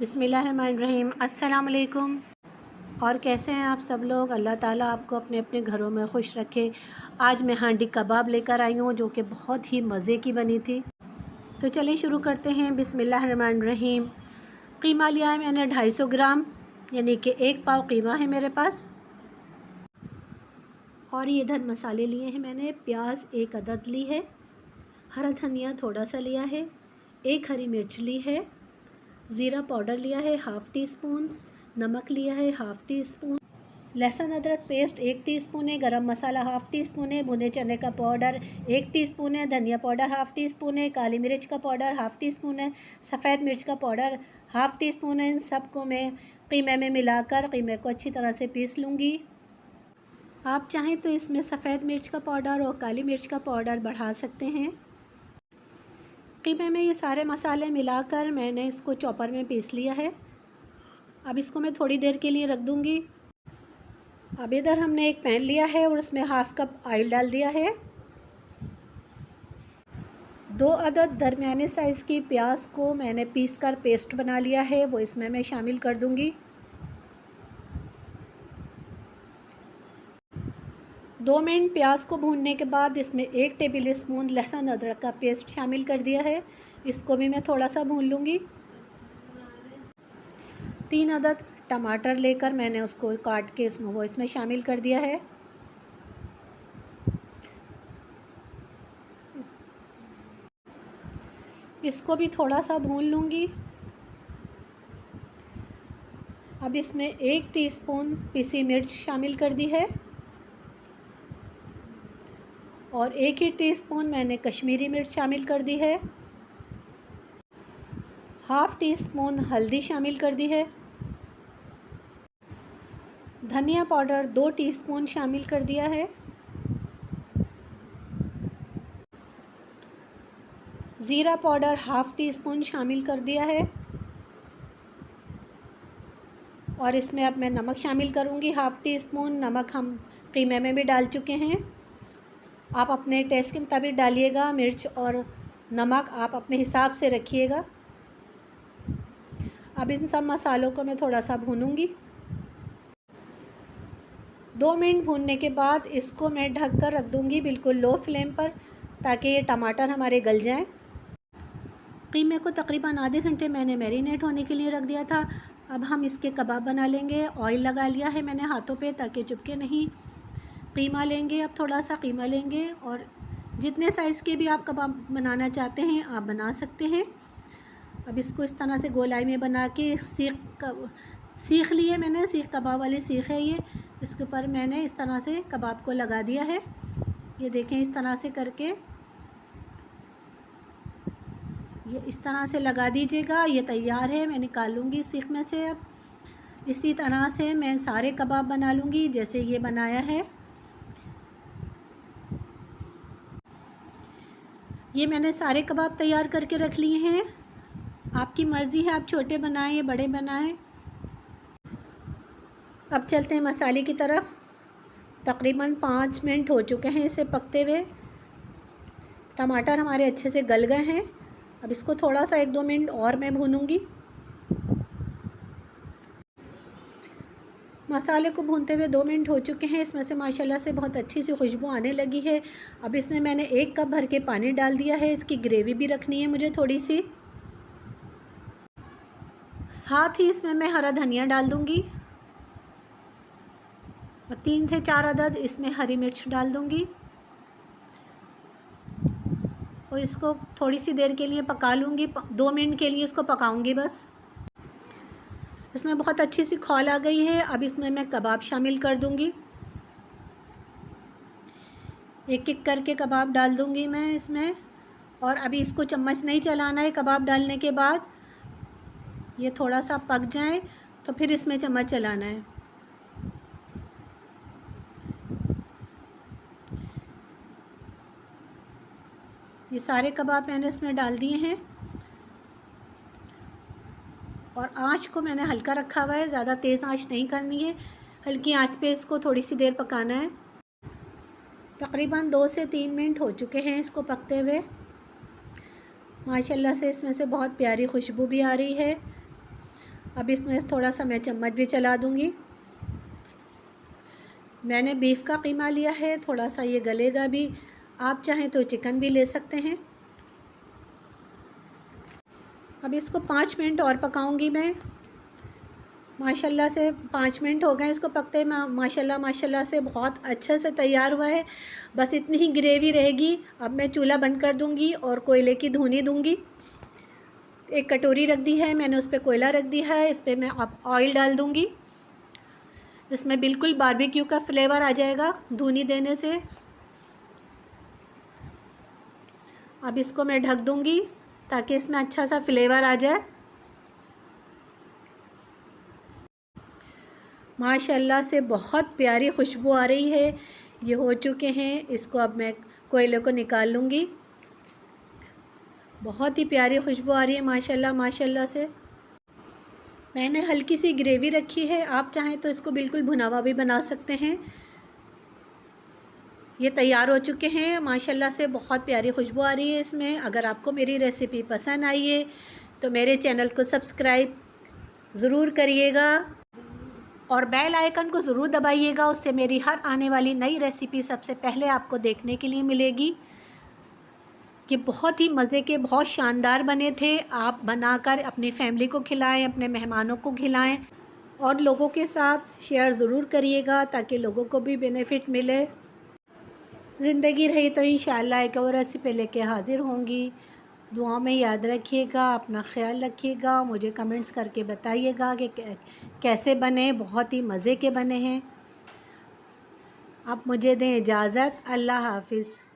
बिस्मिल्लाहिर्रहमानिर्रहीम। अस्सलाम वालेकुम। और कैसे हैं आप सब लोग? अल्लाह ताला आपको अपने अपने घरों में खुश रखे। आज मैं हांडी कबाब लेकर आई हूँ जो कि बहुत ही मज़े की बनी थी। तो चलिए शुरू करते हैं। बिस्मिल्लाहिर्रहमानिर्रहीम। कीमा लिया है मैंने 250 ग्राम, यानी कि 1 पाव कीमा है मेरे पास। और ये इधर मसाले लिए हैं मैंने। प्याज 1 अदद ली है, हरा धनिया थोड़ा सा लिया है, 1 हरी मिर्च ली है, ज़ीरा पाउडर लिया है 1/2 टीस्पून, नमक लिया है 1/2 टीस्पून, लहसुन अदरक पेस्ट 1 टीस्पून है, गरम मसाला 1/2 टीस्पून है, भुने चने का पाउडर 1 टीस्पून है, धनिया पाउडर 1/2 टीस्पून है, काली मिर्च का पाउडर 1/2 टीस्पून है, सफ़ेद मिर्च का पाउडर 1/2 टीस्पून है। इन सबको मैं कीमे में मिलाकर कीमे को अच्छी तरह से पीस लूँगी। आप चाहें तो इसमें सफ़ेद मिर्च का पाउडर और काली मिर्च का पाउडर बढ़ा सकते हैं। कीमे में ये सारे मसाले मिलाकर मैंने इसको चॉपर में पीस लिया है। अब इसको मैं थोड़ी देर के लिए रख दूँगी। अब इधर हमने एक पैन लिया है और उसमें 1/2 कप ऑयल डाल दिया है। 2 अदद दरमियाने साइज़ की प्याज को मैंने पीस कर पेस्ट बना लिया है, वो इसमें मैं शामिल कर दूँगी। 2 मिनट प्याज को भूनने के बाद इसमें 1 टेबल स्पून लहसुन अदरक का पेस्ट शामिल कर दिया है। इसको भी मैं थोड़ा सा भून लूँगी। 3 अदद टमाटर लेकर मैंने उसको काट के इसमें शामिल कर दिया है। इसको भी थोड़ा सा भून लूँगी। अब इसमें 1 टीस्पून पिसी मिर्च शामिल कर दी है और 1 ही टीस्पून मैंने कश्मीरी मिर्च शामिल कर दी है। 1/2 टीस्पून हल्दी शामिल कर दी है। धनिया पाउडर 2 टीस्पून शामिल कर दिया है। ज़ीरा पाउडर 1/2 टीस्पून शामिल कर दिया है। और इसमें अब मैं नमक शामिल करूँगी 1/2 टीस्पून। नमक हम कीमे में भी डाल चुके हैं। आप अपने टेस्ट के मुताबिक डालिएगा। मिर्च और नमक आप अपने हिसाब से रखिएगा। अब इन सब मसालों को मैं थोड़ा सा भूनूंगी। 2 मिनट भूनने के बाद इसको मैं ढक कर रख दूंगी बिल्कुल लो फ्लेम पर, ताकि ये टमाटर हमारे गल जाएं। कीमे को तकरीबन आधे घंटे मैंने मैरिनेट होने के लिए रख दिया था। अब हम इसके कबाब बना लेंगे। ऑयल लगा लिया है मैंने हाथों पे ताकि चिपके नहीं। कीमा लेंगे, अब थोड़ा सा कीमा लेंगे और जितने साइज़ के भी आप कबाब बनाना चाहते हैं आप बना सकते हैं। अब इसको इस तरह से गोलाई में बना के सीख लिए मैंने। सीख कबाब वाली सीख है ये। इसके ऊपर मैंने इस तरह से कबाब को लगा दिया है। ये देखें, इस तरह से करके ये इस तरह से लगा दीजिएगा। ये तैयार है, मैं निकाल लूँगी सीख में से। अब इसी तरह से मैं सारे कबाब बना लूँगी जैसे ये बनाया है। ये मैंने सारे कबाब तैयार करके रख लिए हैं। आपकी मर्ज़ी है, आप छोटे बनाएं या बड़े बनाएं। अब चलते हैं मसाले की तरफ। तकरीबन 5 मिनट हो चुके हैं इसे पकते हुए। टमाटर हमारे अच्छे से गल गए हैं। अब इसको थोड़ा सा 1-2 मिनट और मैं भूनूंगी। मसाले को भूनते हुए 2 मिनट हो चुके हैं। इसमें से माशाल्लाह से बहुत अच्छी सी खुशबू आने लगी है। अब इसमें मैंने 1 कप भर के पानी डाल दिया है। इसकी ग्रेवी भी रखनी है मुझे थोड़ी सी। साथ ही इसमें मैं हरा धनिया डाल दूंगी और 3 से 4 अदद इसमें हरी मिर्च डाल दूंगी और इसको थोड़ी सी देर के लिए पका लूँगी। 2 मिनट के लिए इसको पकाऊंगी बस। इसमें बहुत अच्छी सी खौल आ गई है। अब इसमें मैं कबाब शामिल कर दूंगी। एक एक करके कबाब डाल दूंगी मैं इसमें। और अभी इसको चम्मच नहीं चलाना है। कबाब डालने के बाद ये थोड़ा सा पक जाए तो फिर इसमें चम्मच चलाना है। ये सारे कबाब मैंने इसमें डाल दिए हैं और आँच को मैंने हल्का रखा हुआ है। ज़्यादा तेज़ आँच नहीं करनी है, हल्की आँच पे इसको थोड़ी सी देर पकाना है। तकरीबन 2 से 3 मिनट हो चुके हैं इसको पकते हुए। माशाल्लाह से इसमें से बहुत प्यारी खुशबू भी आ रही है। अब इसमें थोड़ा सा मैं चम्मच भी चला दूँगी। मैंने बीफ का कीमा लिया है, थोड़ा सा ये गलेगा भी, आप चाहें तो चिकन भी ले सकते हैं। अब इसको 5 मिनट और पकाऊंगी मैं। माशाल्लाह से 5 मिनट हो गए इसको पकते, माशाल्लाह से बहुत अच्छे से तैयार हुआ है। बस इतनी ही ग्रेवी रहेगी। अब मैं चूल्हा बंद कर दूंगी और कोयले की धुनी दूंगी। एक कटोरी रख दी है मैंने, उस पर कोयला रख दिया है। इस पर मैं अब ऑयल डाल दूंगी। इसमें बिल्कुल बारबेक्यू का फ्लेवर आ जाएगा धुनी देने से। अब इसको मैं ढक दूंगी ताकि इसमें अच्छा सा फ्लेवर आ जाए। माशाल्लाह से बहुत प्यारी खुशबू आ रही है। ये हो चुके हैं, इसको अब मैं कोयले को निकाल लूँगी। बहुत ही प्यारी खुशबू आ रही है माशाल्लाह से। मैंने हल्की सी ग्रेवी रखी है, आप चाहें तो इसको बिल्कुल भुना हुआ भी बना सकते हैं। ये तैयार हो चुके हैं माशाल्लाह से, बहुत प्यारी खुशबू आ रही है इसमें। अगर आपको मेरी रेसिपी पसंद आई है तो मेरे चैनल को सब्सक्राइब ज़रूर करिएगा और बेल आइकन को ज़रूर दबाइएगा। उससे मेरी हर आने वाली नई रेसिपी सबसे पहले आपको देखने के लिए मिलेगी। ये बहुत ही मज़े के, बहुत शानदार बने थे। आप बनाकर अपनी फैमिली को खिलाएं, अपने मेहमानों को खिलाएं और लोगों के साथ शेयर ज़रूर करिएगा ताकि लोगों को भी बेनिफिट मिले। ज़िंदगी रही तो इंशाअल्लाह एक और रेसिपी लेके हाज़िर होंगी। दुआ में याद रखिएगा, अपना ख्याल रखिएगा। मुझे कमेंट्स करके बताइएगा कि कैसे बने, बहुत ही मज़े के बने हैं। आप मुझे दें इजाज़त। अल्लाह हाफ़िज़।